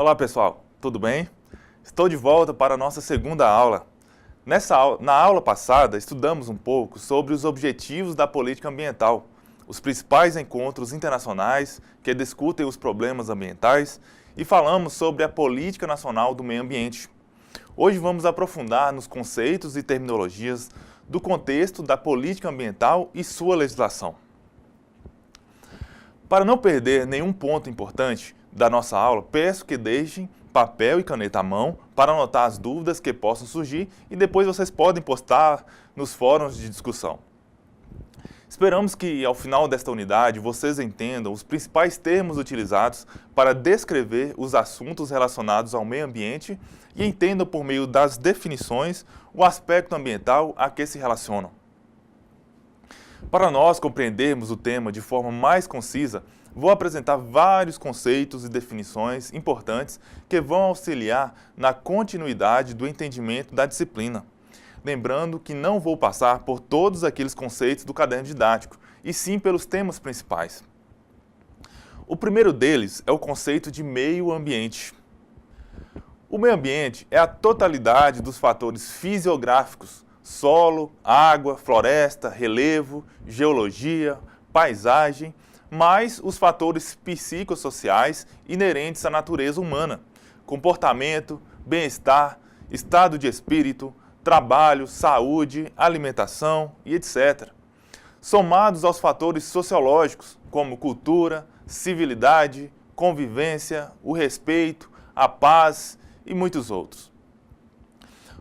Olá pessoal, tudo bem? Estou de volta para a nossa segunda aula. Na aula passada, estudamos um pouco sobre os objetivos da política ambiental, os principais encontros internacionais que discutem os problemas ambientais e falamos sobre a Política Nacional do Meio Ambiente. Hoje vamos aprofundar nos conceitos e terminologias do contexto da política ambiental e sua legislação. Para não perder nenhum ponto importante da nossa aula, peço que deixem papel e caneta à mão para anotar as dúvidas que possam surgir e depois vocês podem postar nos fóruns de discussão. Esperamos que ao final desta unidade vocês entendam os principais termos utilizados para descrever os assuntos relacionados ao meio ambiente e entendam por meio das definições o aspecto ambiental a que se relacionam. Para nós compreendermos o tema de forma mais concisa, vou apresentar vários conceitos e definições importantes que vão auxiliar na continuidade do entendimento da disciplina. Lembrando que não vou passar por todos aqueles conceitos do caderno didático, e sim pelos temas principais. O primeiro deles é o conceito de meio ambiente. O meio ambiente é a totalidade dos fatores fisiográficos, solo, água, floresta, relevo, geologia, paisagem, mais os fatores psicossociais inerentes à natureza humana, comportamento, bem-estar, estado de espírito, trabalho, saúde, alimentação e etc. Somados aos fatores sociológicos, como cultura, civilidade, convivência, o respeito, a paz e muitos outros.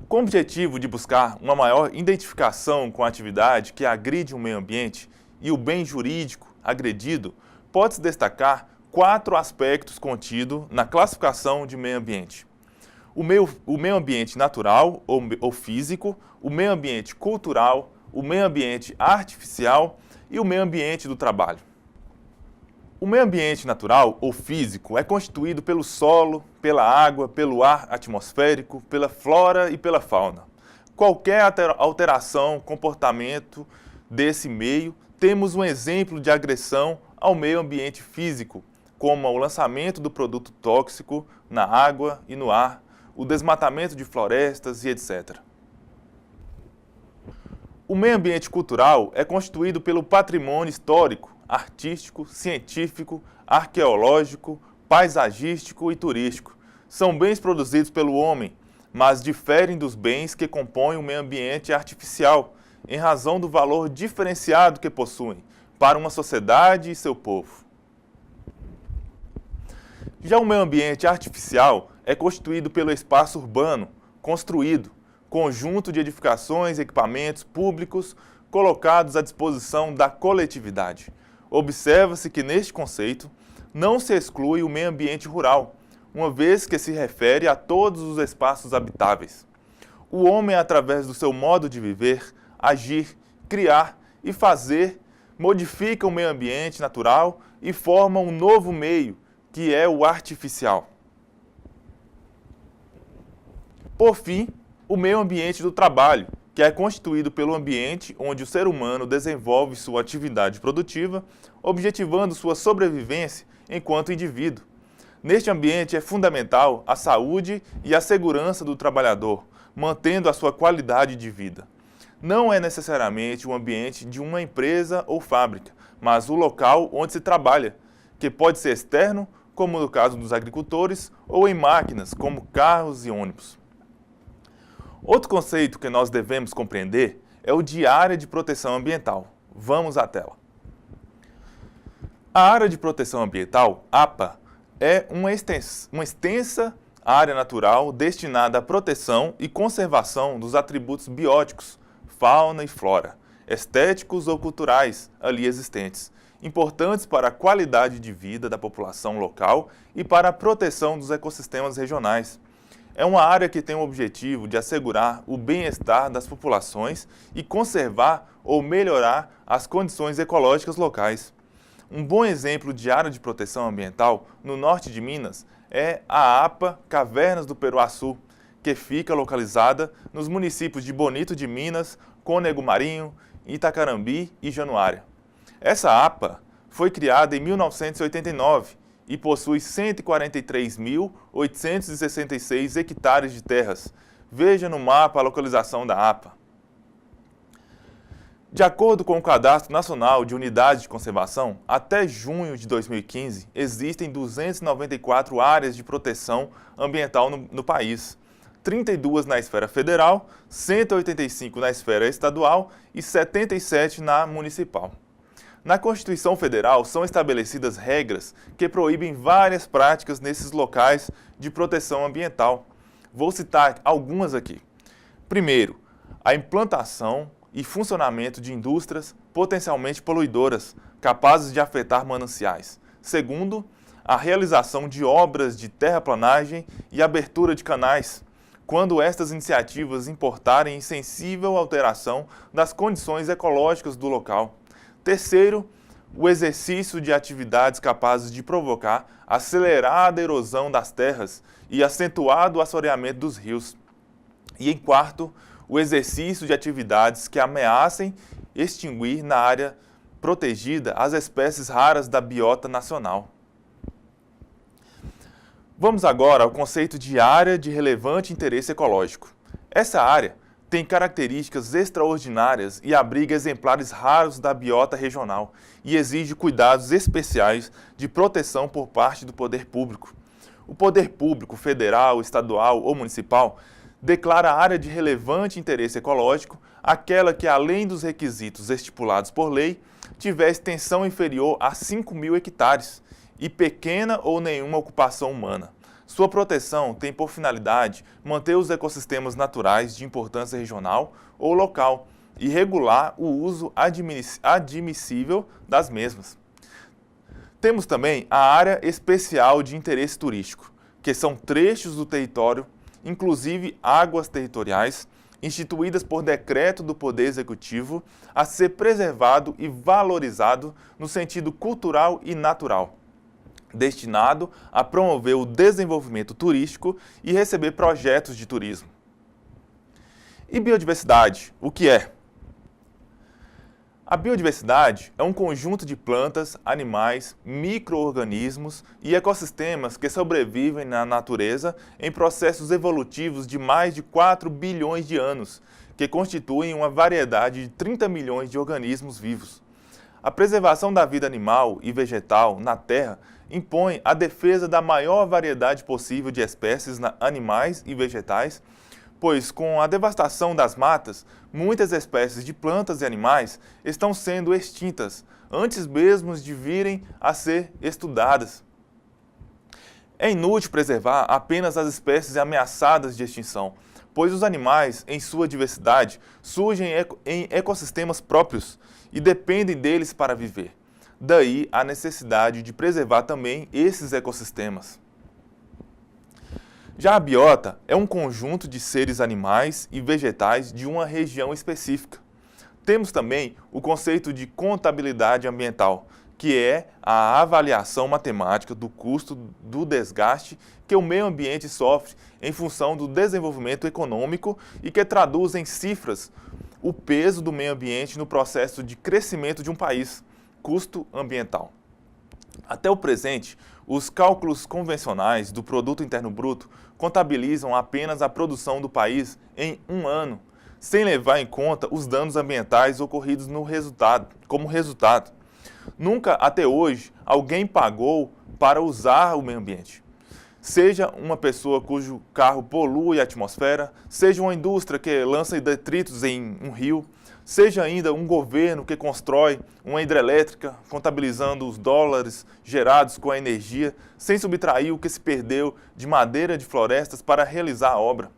Com o objetivo de buscar uma maior identificação com a atividade que agride o meio ambiente e o bem jurídico agredido, pode-se destacar 4 aspectos contidos na classificação de meio ambiente. O meio ambiente natural ou físico, o meio ambiente cultural, o meio ambiente artificial e o meio ambiente do trabalho. O meio ambiente natural ou físico é constituído pelo solo, pela água, pelo ar atmosférico, pela flora e pela fauna. Qualquer alteração, comportamento desse meio, temos um exemplo de agressão ao meio ambiente físico, como o lançamento do produto tóxico na água e no ar, o desmatamento de florestas e etc. O meio ambiente cultural é constituído pelo patrimônio histórico, artístico, científico, arqueológico, paisagístico e turístico. São bens produzidos pelo homem, mas diferem dos bens que compõem o meio ambiente artificial, em razão do valor diferenciado que possuem para uma sociedade e seu povo. Já o meio ambiente artificial é constituído pelo espaço urbano, construído, conjunto de edificações e equipamentos públicos colocados à disposição da coletividade. Observa-se que neste conceito não se exclui o meio ambiente rural, uma vez que se refere a todos os espaços habitáveis. O homem, através do seu modo de viver, agir, criar e fazer, modifica o meio ambiente natural e forma um novo meio, que é o artificial. Por fim, o meio ambiente do trabalho, que é constituído pelo ambiente onde o ser humano desenvolve sua atividade produtiva, objetivando sua sobrevivência enquanto indivíduo. Neste ambiente é fundamental a saúde e a segurança do trabalhador, mantendo a sua qualidade de vida. Não é necessariamente o ambiente de uma empresa ou fábrica, mas o local onde se trabalha, que pode ser externo, como no caso dos agricultores, ou em máquinas, como carros e ônibus. Outro conceito que nós devemos compreender é o de área de proteção ambiental. Vamos à tela. A área de proteção ambiental, APA, é uma extensa área natural destinada à proteção e conservação dos atributos bióticos, fauna e flora, estéticos ou culturais ali existentes, importantes para a qualidade de vida da população local e para a proteção dos ecossistemas regionais. É uma área que tem o objetivo de assegurar o bem-estar das populações e conservar ou melhorar as condições ecológicas locais. Um bom exemplo de área de proteção ambiental no norte de Minas é a APA Cavernas do Peruaçu, que fica localizada nos municípios de Bonito de Minas, Cônego Marinho, Itacarambi e Januária. Essa APA foi criada em 1989 e possui 143.866 hectares de terras. Veja no mapa a localização da APA. De acordo com o Cadastro Nacional de Unidades de Conservação, até junho de 2015, existem 294 áreas de proteção ambiental no país, 32 na esfera federal, 185 na esfera estadual e 77 na municipal. Na Constituição Federal são estabelecidas regras que proíbem várias práticas nesses locais de proteção ambiental. Vou citar algumas aqui. Primeiro, a implantação e funcionamento de indústrias potencialmente poluidoras, capazes de afetar mananciais. Segundo, a realização de obras de terraplanagem e abertura de canais, quando estas iniciativas importarem sensível alteração das condições ecológicas do local. Terceiro, o exercício de atividades capazes de provocar acelerada erosão das terras e acentuado assoreamento dos rios. E em quarto, o exercício de atividades que ameacem extinguir na área protegida as espécies raras da biota nacional. Vamos agora ao conceito de área de relevante interesse ecológico. Essa área tem características extraordinárias e abriga exemplares raros da biota regional e exige cuidados especiais de proteção por parte do poder público. O poder público, federal, estadual ou municipal, declara a área de relevante interesse ecológico aquela que, além dos requisitos estipulados por lei, tiver extensão inferior a 5.000 hectares e pequena ou nenhuma ocupação humana. Sua proteção tem por finalidade manter os ecossistemas naturais de importância regional ou local e regular o uso admissível das mesmas. Temos também a área especial de interesse turístico, que são trechos do território, inclusive águas territoriais, instituídas por decreto do Poder Executivo, a ser preservado e valorizado no sentido cultural e natural, destinado a promover o desenvolvimento turístico e receber projetos de turismo. E biodiversidade, o que é? A biodiversidade é um conjunto de plantas, animais, micro-organismos e ecossistemas que sobrevivem na natureza em processos evolutivos de mais de 4 bilhões de anos, que constituem uma variedade de 30 milhões de organismos vivos. A preservação da vida animal e vegetal na Terra impõe a defesa da maior variedade possível de espécies animais e vegetais, pois com a devastação das matas, muitas espécies de plantas e animais estão sendo extintas, antes mesmo de virem a ser estudadas. É inútil preservar apenas as espécies ameaçadas de extinção, pois os animais, em sua diversidade, surgem em ecossistemas próprios e dependem deles para viver. Daí a necessidade de preservar também esses ecossistemas. Já a biota é um conjunto de seres animais e vegetais de uma região específica. Temos também o conceito de contabilidade ambiental, que é a avaliação matemática do custo do desgaste que o meio ambiente sofre em função do desenvolvimento econômico e que traduz em cifras o peso do meio ambiente no processo de crescimento de um país, custo ambiental. Até o presente, os cálculos convencionais do Produto Interno Bruto contabilizam apenas a produção do país em um ano, sem levar em conta os danos ambientais ocorridos como resultado. Nunca, até hoje, alguém pagou para usar o meio ambiente. Seja uma pessoa cujo carro polui a atmosfera, seja uma indústria que lança detritos em um rio, seja ainda um governo que constrói uma hidrelétrica, contabilizando os dólares gerados com a energia, sem subtrair o que se perdeu de madeira de florestas para realizar a obra.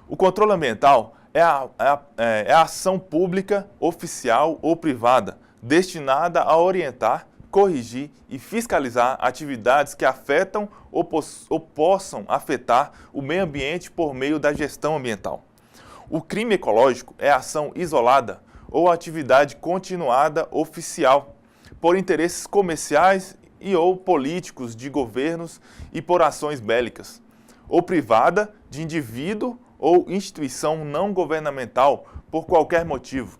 O controle ambiental é a ação pública, oficial ou privada, destinada a orientar, corrigir e fiscalizar atividades que afetam ou possam afetar o meio ambiente por meio da gestão ambiental. O crime ecológico é ação isolada ou atividade continuada oficial, por interesses comerciais e ou políticos de governos e por ações bélicas, ou privada de indivíduo ou instituição não governamental por qualquer motivo.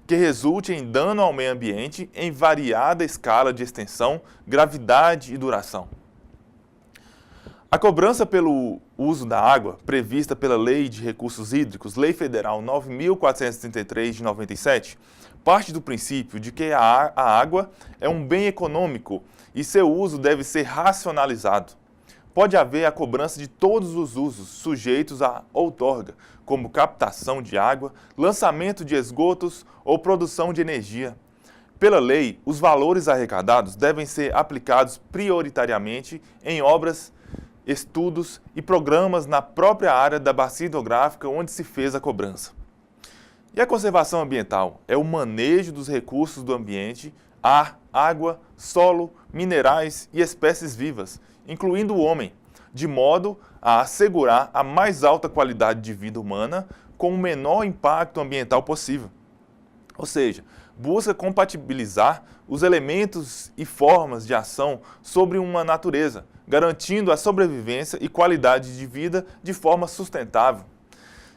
que resulte em dano ao meio ambiente em variada escala de extensão, gravidade e duração. A cobrança pelo uso da água, prevista pela Lei de Recursos Hídricos, Lei Federal 9.433 de 97, parte do princípio de que a água é um bem econômico e seu uso deve ser racionalizado. Pode haver a cobrança de todos os usos sujeitos à outorga, como captação de água, lançamento de esgotos ou produção de energia. Pela lei, os valores arrecadados devem ser aplicados prioritariamente em obras, estudos e programas na própria área da bacia hidrográfica onde se fez a cobrança. E a conservação ambiental é o manejo dos recursos do ambiente, ar, água, solo, minerais e espécies vivas, incluindo o homem, de modo a assegurar a mais alta qualidade de vida humana com o menor impacto ambiental possível. Ou seja, busca compatibilizar os elementos e formas de ação sobre uma natureza, garantindo a sobrevivência e qualidade de vida de forma sustentável.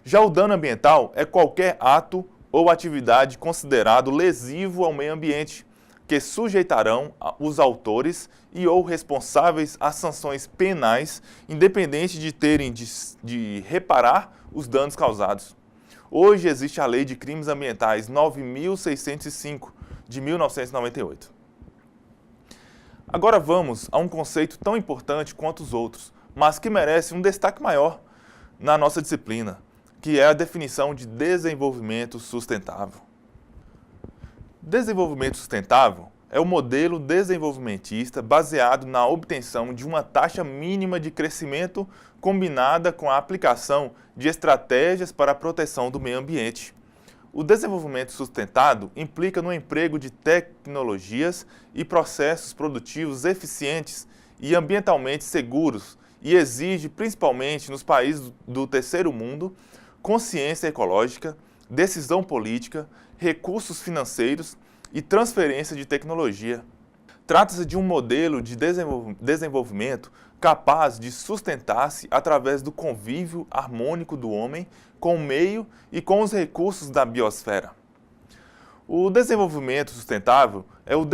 Já o dano ambiental é qualquer ato ou atividade considerado lesivo ao meio ambiente, que sujeitarão os autores e ou responsáveis a sanções penais, independente de terem de reparar os danos causados. Hoje existe a Lei de Crimes Ambientais 9.605, de 1998. Agora vamos a um conceito tão importante quanto os outros, mas que merece um destaque maior na nossa disciplina, que é a definição de desenvolvimento sustentável. Desenvolvimento sustentável é o modelo desenvolvimentista baseado na obtenção de uma taxa mínima de crescimento combinada com a aplicação de estratégias para a proteção do meio ambiente. O desenvolvimento sustentado implica no emprego de tecnologias e processos produtivos eficientes e ambientalmente seguros e exige, principalmente nos países do terceiro mundo, consciência ecológica, decisão política, recursos financeiros e transferência de tecnologia. Trata-se de um modelo de desenvolvimento capaz de sustentar-se através do convívio harmônico do homem com o meio e com os recursos da biosfera. O desenvolvimento sustentável é o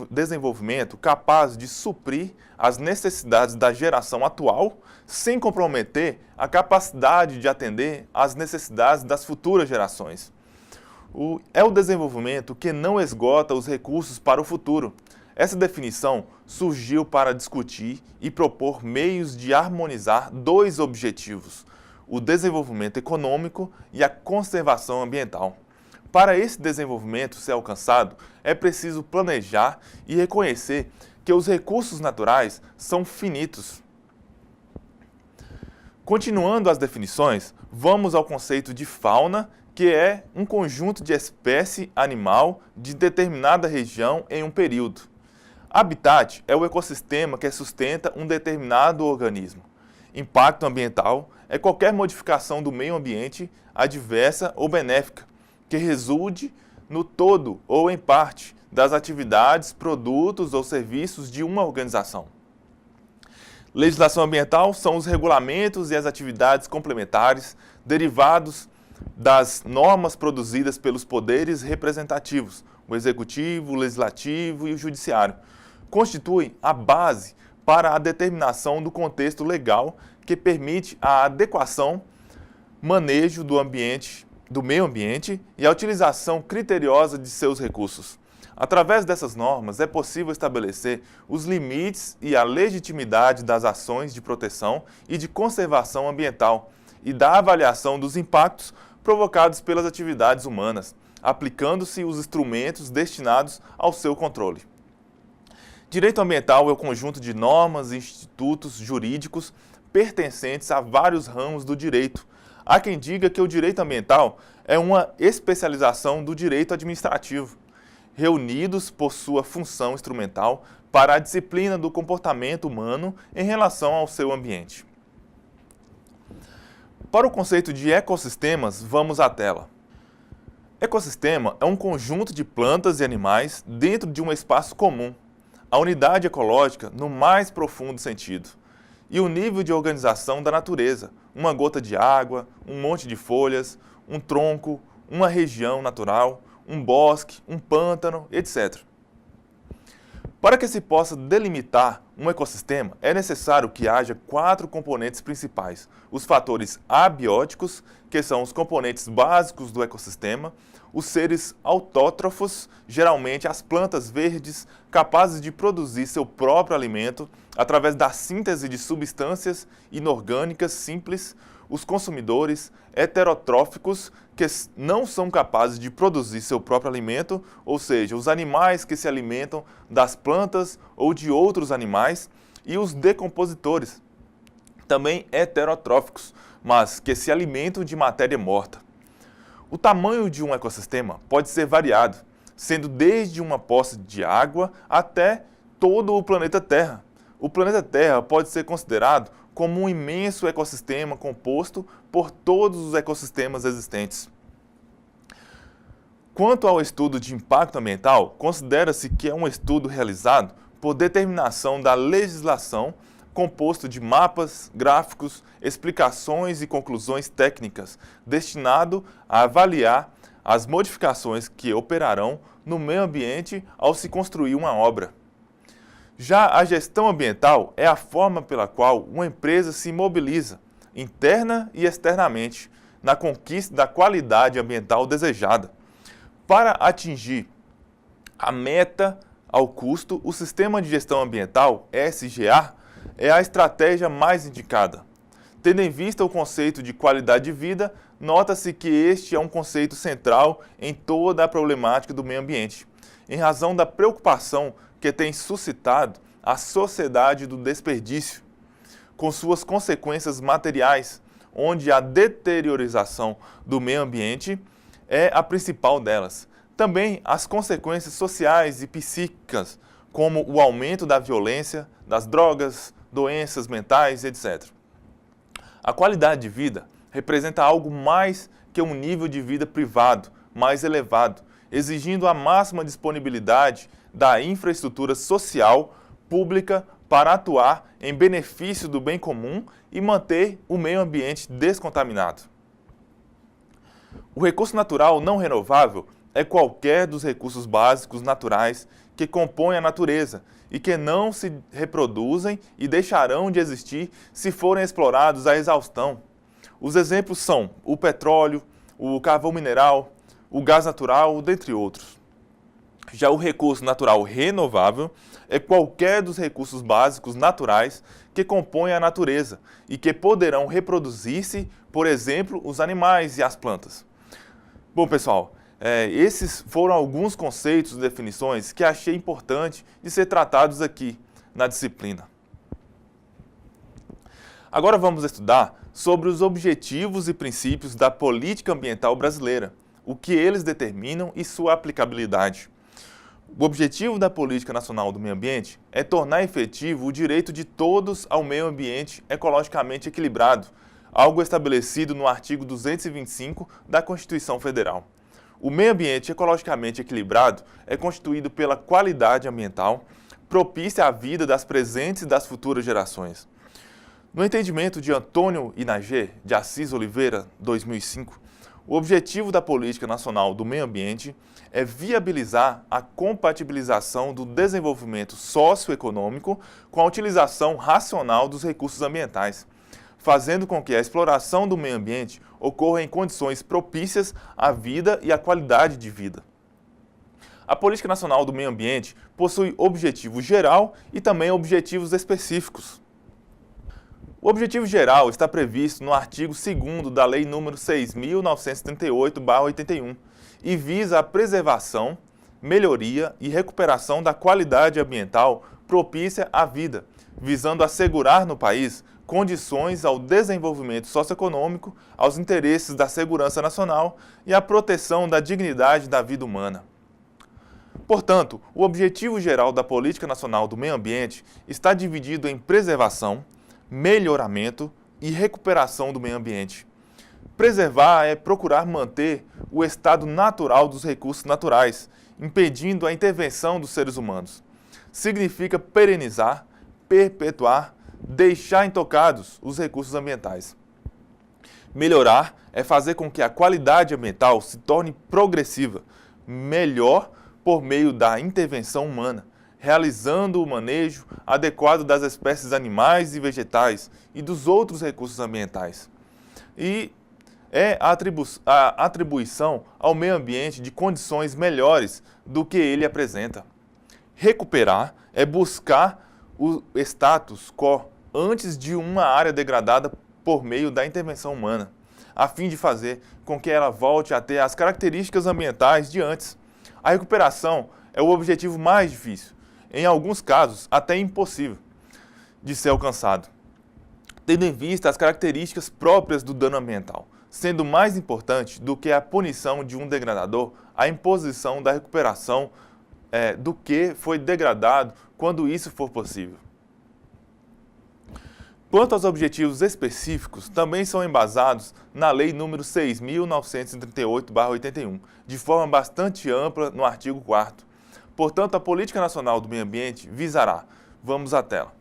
desenvolvimento capaz de suprir as necessidades da geração atual sem comprometer a capacidade de atender às necessidades das futuras gerações. É o desenvolvimento que não esgota os recursos para o futuro. Essa definição surgiu para discutir e propor meios de harmonizar dois objetivos: o desenvolvimento econômico e a conservação ambiental. Para esse desenvolvimento ser alcançado, é preciso planejar e reconhecer que os recursos naturais são finitos. Continuando as definições, vamos ao conceito de fauna, que é um conjunto de espécie animal de determinada região em um período. Habitat é o ecossistema que sustenta um determinado organismo. Impacto ambiental é qualquer modificação do meio ambiente, adversa ou benéfica, que resulte no todo ou em parte das atividades, produtos ou serviços de uma organização. Legislação ambiental são os regulamentos e as atividades complementares derivados das normas produzidas pelos poderes representativos, o executivo, o legislativo e o judiciário. Constituem a base para a determinação do contexto legal que permite a adequação, manejo do meio ambiente e a utilização criteriosa de seus recursos. Através dessas normas, é possível estabelecer os limites e a legitimidade das ações de proteção e de conservação ambiental e da avaliação dos impactos provocados pelas atividades humanas, aplicando-se os instrumentos destinados ao seu controle. Direito ambiental é o conjunto de normas e institutos jurídicos pertencentes a vários ramos do direito. Há quem diga que o direito ambiental é uma especialização do direito administrativo, reunidos por sua função instrumental para a disciplina do comportamento humano em relação ao seu ambiente. Para o conceito de ecossistemas, vamos à tela. Ecossistema é um conjunto de plantas e animais dentro de um espaço comum, a unidade ecológica no mais profundo sentido, e o nível de organização da natureza, uma gota de água, um monte de folhas, um tronco, uma região natural, um bosque, um pântano, etc. Para que se possa delimitar um ecossistema, é necessário que haja 4 componentes principais. Os fatores abióticos, que são os componentes básicos do ecossistema, os seres autótrofos, geralmente as plantas verdes, capazes de produzir seu próprio alimento através da síntese de substâncias inorgânicas simples, os consumidores heterotróficos, que não são capazes de produzir seu próprio alimento, ou seja, os animais que se alimentam das plantas ou de outros animais, e os decompositores, também heterotróficos, mas que se alimentam de matéria morta. O tamanho de um ecossistema pode ser variado, sendo desde uma poça de água até todo o planeta Terra. O planeta Terra pode ser considerado como um imenso ecossistema composto por todos os ecossistemas existentes. Quanto ao estudo de impacto ambiental, considera-se que é um estudo realizado por determinação da legislação, composto de mapas, gráficos, explicações e conclusões técnicas, destinado a avaliar as modificações que operarão no meio ambiente ao se construir uma obra. Já a gestão ambiental é a forma pela qual uma empresa se mobiliza, interna e externamente, na conquista da qualidade ambiental desejada. Para atingir a meta ao custo, o Sistema de Gestão Ambiental, SGA, é a estratégia mais indicada. Tendo em vista o conceito de qualidade de vida, nota-se que este é um conceito central em toda a problemática do meio ambiente, em razão da preocupação que tem suscitado a sociedade do desperdício, com suas consequências materiais, onde a deteriorização do meio ambiente é a principal delas. Também as consequências sociais e psíquicas, como o aumento da violência, das drogas, doenças mentais, etc. A qualidade de vida representa algo mais que um nível de vida privado mais elevado, exigindo a máxima disponibilidade da infraestrutura social pública para atuar em benefício do bem comum e manter o meio ambiente descontaminado. O recurso natural não renovável é qualquer dos recursos básicos naturais que compõem a natureza e que não se reproduzem e deixarão de existir se forem explorados à exaustão. Os exemplos são o petróleo, o carvão mineral, o gás natural, dentre outros. Já o recurso natural renovável é qualquer dos recursos básicos naturais que compõem a natureza e que poderão reproduzir-se, por exemplo, os animais e as plantas. Bom, pessoal, esses foram alguns conceitos e definições que achei importante de ser tratados aqui na disciplina. Agora vamos estudar sobre os objetivos e princípios da política ambiental brasileira, o que eles determinam e sua aplicabilidade. O objetivo da Política Nacional do Meio Ambiente é tornar efetivo o direito de todos ao meio ambiente ecologicamente equilibrado, algo estabelecido no artigo 225 da Constituição Federal. O meio ambiente ecologicamente equilibrado é constituído pela qualidade ambiental propícia à vida das presentes e das futuras gerações. No entendimento de Antônio Inagê de Assis Oliveira, 2005, o objetivo da Política Nacional do Meio Ambiente é viabilizar a compatibilização do desenvolvimento socioeconômico com a utilização racional dos recursos ambientais, fazendo com que a exploração do meio ambiente ocorra em condições propícias à vida e à qualidade de vida. A Política Nacional do Meio Ambiente possui objetivo geral e também objetivos específicos. O objetivo geral está previsto no artigo 2º da Lei nº 6.938/81 e visa a preservação, melhoria e recuperação da qualidade ambiental propícia à vida, visando assegurar no país condições ao desenvolvimento socioeconômico, aos interesses da segurança nacional e à proteção da dignidade da vida humana. Portanto, o objetivo geral da Política Nacional do Meio Ambiente está dividido em preservação, melhoramento e recuperação do meio ambiente. Preservar é procurar manter o estado natural dos recursos naturais, impedindo a intervenção dos seres humanos. Significa perenizar, perpetuar, deixar intocados os recursos ambientais. Melhorar é fazer com que a qualidade ambiental se torne progressiva, melhor por meio da intervenção humana, realizando o manejo adequado das espécies animais e vegetais e dos outros recursos ambientais. E é a atribuição ao meio ambiente de condições melhores do que ele apresenta. Recuperar é buscar o status quo antes de uma área degradada por meio da intervenção humana, a fim de fazer com que ela volte a ter as características ambientais de antes. A recuperação é o objetivo mais difícil, em alguns casos até impossível de ser alcançado, tendo em vista as características próprias do dano ambiental, sendo mais importante do que a punição de um degradador a imposição da recuperação do que foi degradado quando isso for possível. Quanto aos objetivos específicos, também são embasados na Lei nº 6.938/81, de forma bastante ampla no artigo 4º. Portanto, a Política Nacional do Meio Ambiente visará, vamos à tela.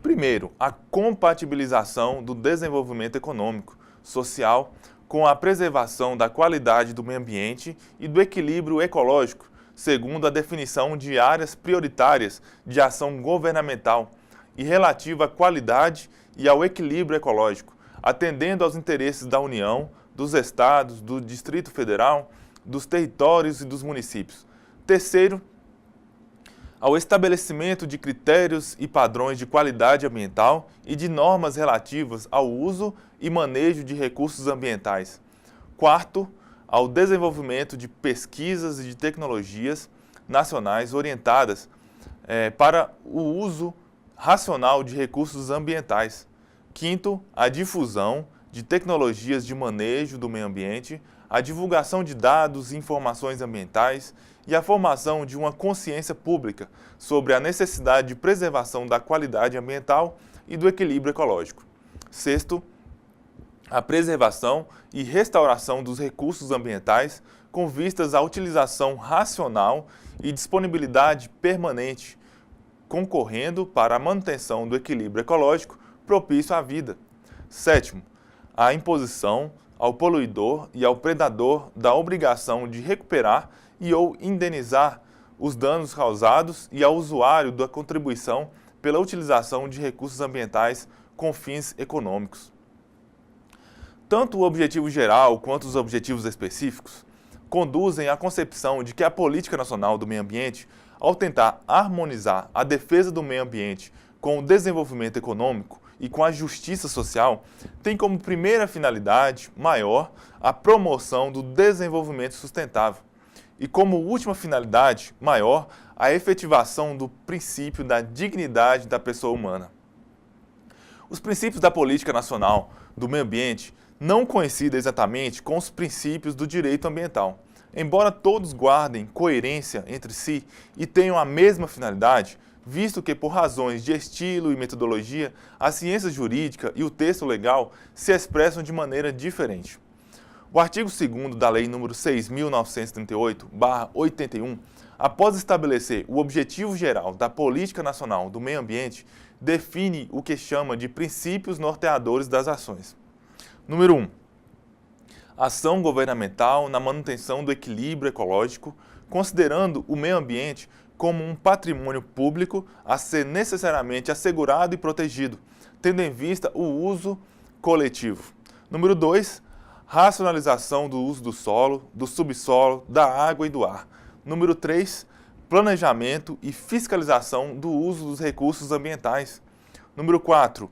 Primeiro, a compatibilização do desenvolvimento econômico, social, com a preservação da qualidade do meio ambiente e do equilíbrio ecológico, segundo a definição de áreas prioritárias de ação governamental e relativa à qualidade e ao equilíbrio ecológico, atendendo aos interesses da União, dos Estados, do Distrito Federal, dos territórios e dos municípios. Terceiro, ao estabelecimento de critérios e padrões de qualidade ambiental e de normas relativas ao uso e manejo de recursos ambientais. Quarto, ao desenvolvimento de pesquisas e de tecnologias nacionais orientadas para o uso racional de recursos ambientais. Quinto, a difusão de tecnologias de manejo do meio ambiente, a divulgação de dados e informações ambientais e a formação de uma consciência pública sobre a necessidade de preservação da qualidade ambiental e do equilíbrio ecológico. Sexto, a preservação e restauração dos recursos ambientais com vistas à utilização racional e disponibilidade permanente, concorrendo para a manutenção do equilíbrio ecológico propício à vida. Sétimo, a imposição ao poluidor e ao predador da obrigação de recuperar e ou indenizar os danos causados e ao usuário da contribuição pela utilização de recursos ambientais com fins econômicos. Tanto o objetivo geral quanto os objetivos específicos conduzem à concepção de que a Política Nacional do Meio Ambiente, ao tentar harmonizar a defesa do meio ambiente com o desenvolvimento econômico e com a justiça social, tem como primeira finalidade maior a promoção do desenvolvimento sustentável e como última finalidade maior a efetivação do princípio da dignidade da pessoa humana. Os princípios da Política Nacional do Meio Ambiente não coincidem exatamente com os princípios do direito ambiental. Embora todos guardem coerência entre si e tenham a mesma finalidade, visto que por razões de estilo e metodologia, a ciência jurídica e o texto legal se expressam de maneira diferente. O artigo 2º da Lei nº 6.938/81, após estabelecer o objetivo geral da Política Nacional do Meio Ambiente, define o que chama de princípios norteadores das ações. Número 1. Ação governamental na manutenção do equilíbrio ecológico, considerando o meio ambiente como um patrimônio público a ser necessariamente assegurado e protegido, tendo em vista o uso coletivo. Número 2. Racionalização do uso do solo, do subsolo, da água e do ar. Número 3. Planejamento e fiscalização do uso dos recursos ambientais. Número 4.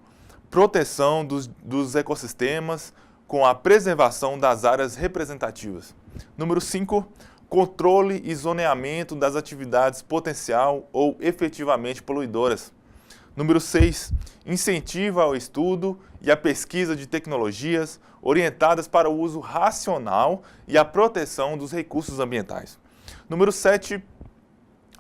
Proteção dos ecossistemas com a preservação das áreas representativas. Número 5. Controle e zoneamento das atividades potencial ou efetivamente poluidoras. Número 6. Incentivo ao estudo e à pesquisa de tecnologias orientadas para o uso racional e a proteção dos recursos ambientais. Número 7.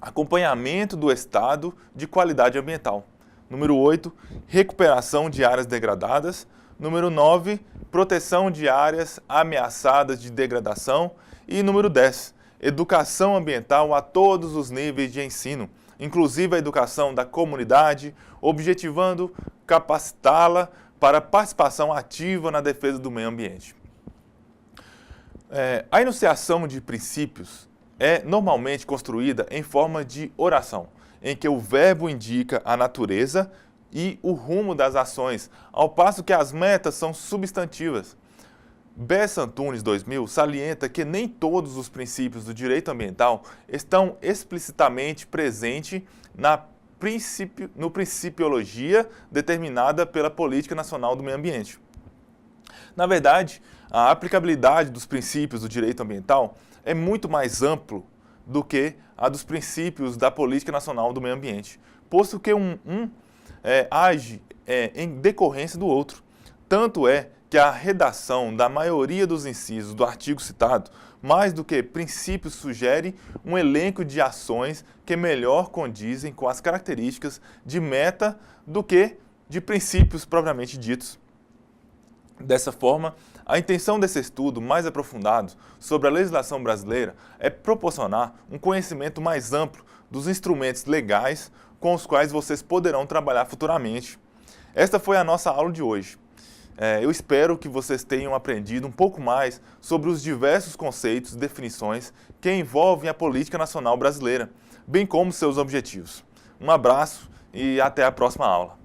Acompanhamento do estado de qualidade ambiental. Número 8. Recuperação de áreas degradadas. Número 9. Proteção de áreas ameaçadas de degradação. E número 10. Educação ambiental a todos os níveis de ensino, inclusive a educação da comunidade, objetivando capacitá-la para participação ativa na defesa do meio ambiente. A enunciação de princípios é normalmente construída em forma de oração, em que o verbo indica a natureza e o rumo das ações, ao passo que as metas são substantivas. Bessa Antunes, 2000, salienta que nem todos os princípios do direito ambiental estão explicitamente presentes no principiologia determinada pela Política Nacional do Meio Ambiente. Na verdade, a aplicabilidade dos princípios do direito ambiental é muito mais amplo do que a dos princípios da Política Nacional do Meio Ambiente, posto que age em decorrência do outro. Tanto é que a redação da maioria dos incisos do artigo citado, mais do que princípios, sugere um elenco de ações que melhor condizem com as características de meta do que de princípios propriamente ditos. Dessa forma, a intenção desse estudo mais aprofundado sobre a legislação brasileira é proporcionar um conhecimento mais amplo dos instrumentos legais com os quais vocês poderão trabalhar futuramente. Esta foi a nossa aula de hoje. Eu espero que vocês tenham aprendido um pouco mais sobre os diversos conceitos e definições que envolvem a política nacional brasileira, bem como seus objetivos. Um abraço e até a próxima aula.